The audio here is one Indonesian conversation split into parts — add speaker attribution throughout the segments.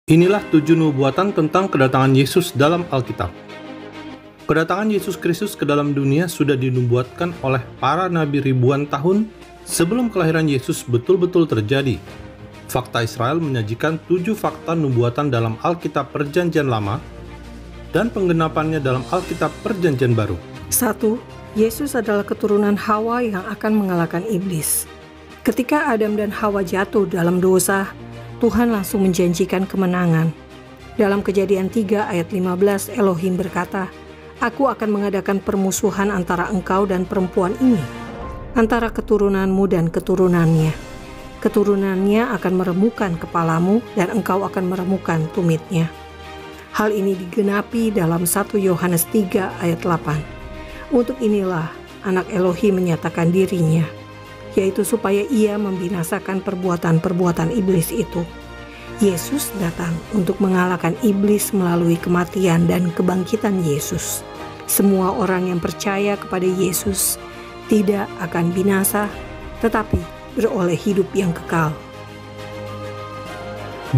Speaker 1: Inilah 7 nubuatan tentang kedatangan Yesus dalam Alkitab. Kedatangan Yesus Kristus ke dalam dunia sudah dinubuatkan oleh para nabi ribuan tahun sebelum kelahiran Yesus betul-betul terjadi. Fakta Israel menyajikan 7 fakta nubuatan dalam Alkitab Perjanjian Lama dan penggenapannya dalam Alkitab Perjanjian Baru.
Speaker 2: 1. Yesus adalah keturunan Hawa yang akan mengalahkan iblis. Ketika Adam dan Hawa jatuh dalam dosa, Tuhan langsung menjanjikan kemenangan. Dalam Kejadian 3 ayat 15, Elohim berkata, "Aku akan mengadakan permusuhan antara engkau dan perempuan ini, antara keturunanmu dan keturunannya. Keturunannya akan meremukkan kepalamu dan engkau akan meremukkan tumitnya." Hal ini digenapi dalam 1 Yohanes 3 ayat 8. Untuk inilah anak Elohim menyatakan dirinya, yaitu supaya ia membinasakan perbuatan-perbuatan iblis itu. Yesus datang untuk mengalahkan iblis melalui kematian dan kebangkitan Yesus. Semua orang yang percaya kepada Yesus tidak akan binasa, tetapi beroleh hidup yang kekal.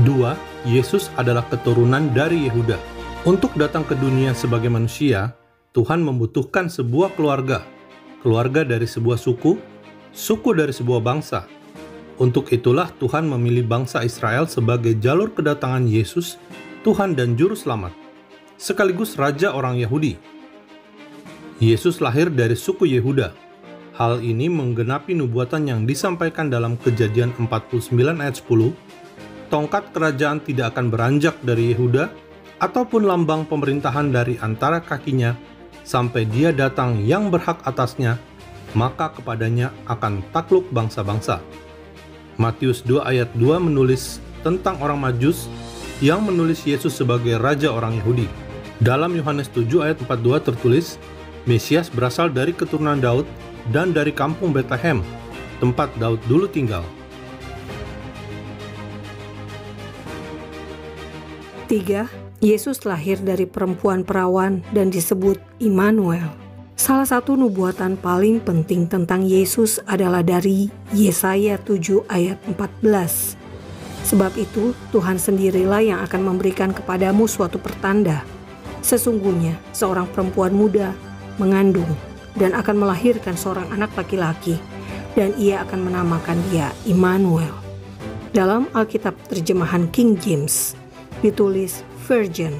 Speaker 1: 2. Yesus adalah keturunan dari Yehuda. Untuk datang ke dunia sebagai manusia, Tuhan membutuhkan sebuah keluarga dari sebuah suku dari sebuah bangsa. Untuk itulah Tuhan memilih bangsa Israel sebagai jalur kedatangan Yesus, Tuhan dan Juru Selamat, sekaligus Raja orang Yahudi. Yesus lahir dari suku Yehuda. Hal ini menggenapi nubuatan yang disampaikan dalam Kejadian 49 ayat 10, tongkat kerajaan tidak akan beranjak dari Yehuda, ataupun lambang pemerintahan dari antara kakinya, sampai dia datang yang berhak atasnya, maka kepadanya akan takluk bangsa-bangsa. Matius 2 ayat 2 menulis tentang orang Majus yang menulis Yesus sebagai Raja orang Yahudi. Dalam Yohanes 7 ayat 42 tertulis, Mesias berasal dari keturunan Daud dan dari kampung Betlehem, tempat Daud dulu tinggal.
Speaker 2: 3. Yesus lahir dari perempuan perawan dan disebut Immanuel. Salah satu nubuatan paling penting tentang Yesus adalah dari Yesaya 7 ayat 14. Sebab itu Tuhan sendirilah yang akan memberikan kepadamu suatu pertanda. Sesungguhnya seorang perempuan muda mengandung dan akan melahirkan seorang anak laki-laki, dan ia akan menamakan dia Immanuel. Dalam Alkitab terjemahan King James ditulis virgin,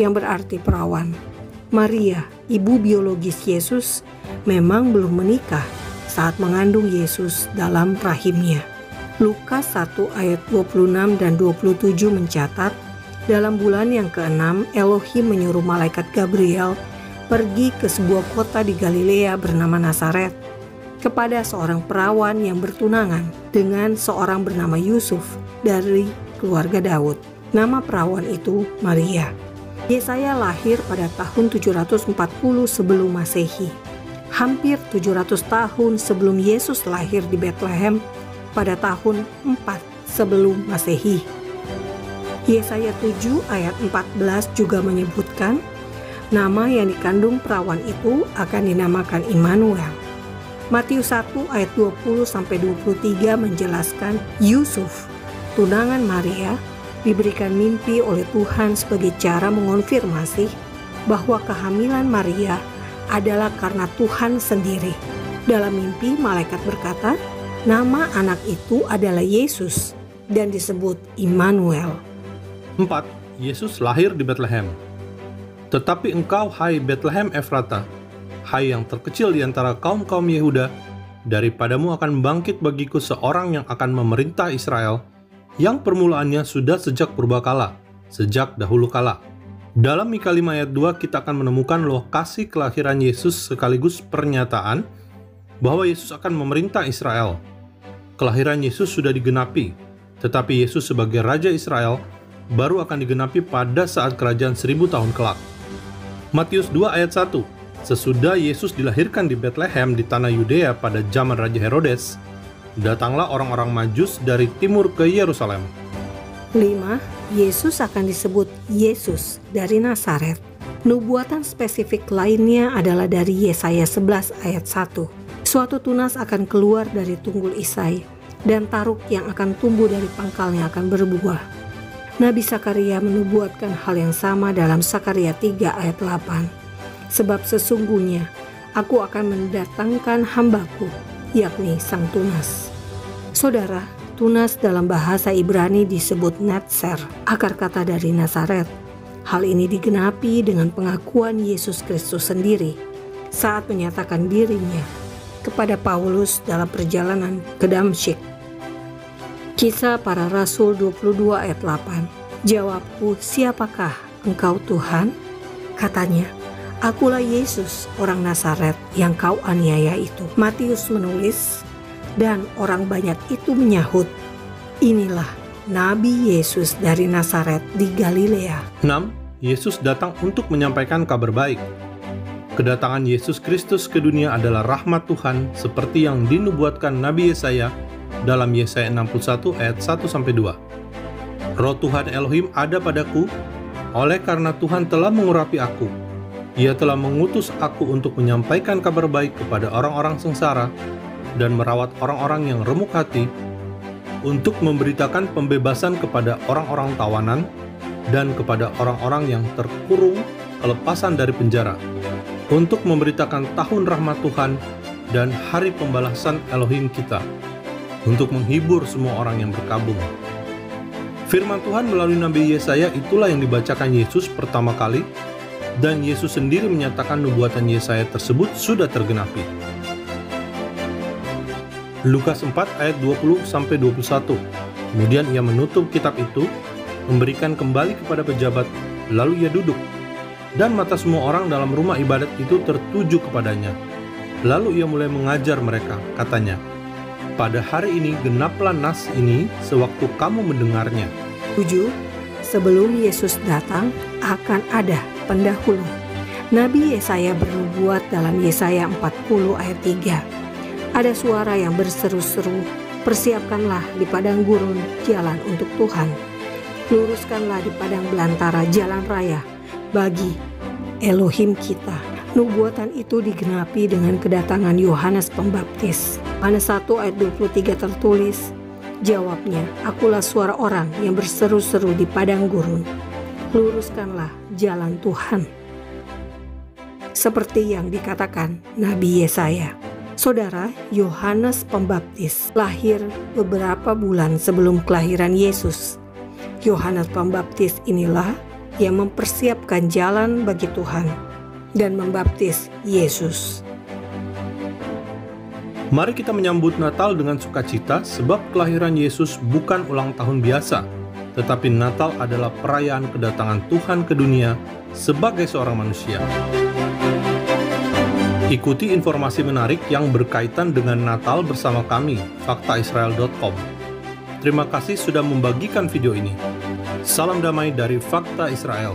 Speaker 2: yang berarti perawan. Maria, ibu biologis Yesus, memang belum menikah saat mengandung Yesus dalam rahimnya. Lukas 1 ayat 26 dan 27 mencatat, dalam bulan yang ke-6 Elohim menyuruh malaikat Gabriel pergi ke sebuah kota di Galilea bernama Nazaret kepada seorang perawan yang bertunangan dengan seorang bernama Yusuf dari keluarga Daud. Nama perawan itu Maria. Yesaya lahir pada tahun 740 sebelum Masehi. Hampir 700 tahun sebelum Yesus lahir di Betlehem pada tahun 4 sebelum Masehi. Yesaya 7 ayat 14 juga menyebutkan nama yang dikandung perawan itu akan dinamakan Immanuel. Matius 1 ayat 20-23 menjelaskan Yusuf, tunangan Maria, diberikan mimpi oleh Tuhan sebagai cara mengonfirmasi bahwa kehamilan Maria adalah karena Tuhan sendiri. Dalam mimpi, malaikat berkata, nama anak itu adalah Yesus dan disebut Immanuel.
Speaker 1: 4. Yesus lahir di Betlehem. Tetapi engkau, hai Betlehem Efrata, hai yang terkecil di antara kaum-kaum Yehuda, daripadamu akan bangkit bagiku seorang yang akan memerintah Israel, yang permulaannya sudah sejak purbakala, sejak dahulu kala. Dalam Mika 5 ayat 2 kita akan menemukan lokasi kelahiran Yesus sekaligus pernyataan bahwa Yesus akan memerintah Israel. Kelahiran Yesus sudah digenapi, tetapi Yesus sebagai Raja Israel baru akan digenapi pada saat kerajaan 1000 tahun kelak. Matius 2 ayat 1, sesudah Yesus dilahirkan di Betlehem di tanah Yudea pada zaman Raja Herodes, datanglah orang-orang Majus dari timur ke Yerusalem.
Speaker 2: 5. Yesus akan disebut Yesus dari Nazaret. Nubuatan spesifik lainnya adalah dari Yesaya 11 ayat 1. Suatu tunas akan keluar dari tunggul Isai, dan taruk yang akan tumbuh dari pangkalnya akan berbuah. Nabi Sakaria menubuatkan hal yang sama dalam Sakaria 3 ayat 8. Sebab sesungguhnya aku akan mendatangkan hambaku, yakni sang tunas. Saudara, tunas dalam bahasa Ibrani disebut netzer, akar kata dari Nazaret. Hal ini digenapi dengan pengakuan Yesus Kristus sendiri saat menyatakan dirinya kepada Paulus dalam perjalanan ke Damsyik. Kisah Para Rasul 22 ayat 8. Jawabku, siapakah engkau Tuhan? Katanya, akulah Yesus orang Nazaret yang kau aniaya itu. Matius menulis, dan orang banyak itu menyahut, inilah Nabi Yesus dari Nazaret di Galilea.
Speaker 1: 6. Yesus datang untuk menyampaikan kabar baik. Kedatangan Yesus Kristus ke dunia adalah rahmat Tuhan seperti yang dinubuatkan Nabi Yesaya dalam Yesaya 61 ayat 1-2. Roh Tuhan Elohim ada padaku, oleh karena Tuhan telah mengurapi aku. Ia telah mengutus aku untuk menyampaikan kabar baik kepada orang-orang sengsara dan merawat orang-orang yang remuk hati, untuk memberitakan pembebasan kepada orang-orang tawanan dan kepada orang-orang yang terkurung kelepasan dari penjara, untuk memberitakan tahun rahmat Tuhan dan hari pembalasan Elohim kita, untuk menghibur semua orang yang berkabung. Firman Tuhan melalui Nabi Yesaya itulah yang dibacakan Yesus pertama kali, dan Yesus sendiri menyatakan nubuatan Yesaya tersebut sudah tergenapi. Lukas 4 ayat 20-21. Kemudian ia menutup kitab itu, memberikan kembali kepada pejabat, lalu ia duduk. Dan mata semua orang dalam rumah ibadat itu tertuju kepadanya. Lalu ia mulai mengajar mereka, katanya, pada hari ini genaplah nas ini sewaktu kamu mendengarnya.
Speaker 2: 7. Sebelum Yesus datang akan ada pendahulu. Nabi Yesaya bernubuat dalam Yesaya 40 ayat 3. Ada suara yang berseru-seru, persiapkanlah di padang gurun jalan untuk Tuhan. Luruskanlah di padang belantara jalan raya bagi Elohim kita. Nubuatan itu digenapi dengan kedatangan Yohanes Pembaptis. Yohanes 1 ayat 23 tertulis, jawabnya, akulah suara orang yang berseru-seru di padang gurun. Luruskanlah jalan Tuhan. Seperti yang dikatakan Nabi Yesaya. Saudara, Yohanes Pembaptis lahir beberapa bulan sebelum kelahiran Yesus. Yohanes Pembaptis inilah yang mempersiapkan jalan bagi Tuhan dan membaptis Yesus.
Speaker 1: Mari kita menyambut Natal dengan sukacita, sebab kelahiran Yesus bukan ulang tahun biasa, tetapi Natal adalah perayaan kedatangan Tuhan ke dunia sebagai seorang manusia. Ikuti informasi menarik yang berkaitan dengan Natal bersama kami, faktaisrael.com. Terima kasih sudah membagikan video ini. Salam damai dari Fakta Israel.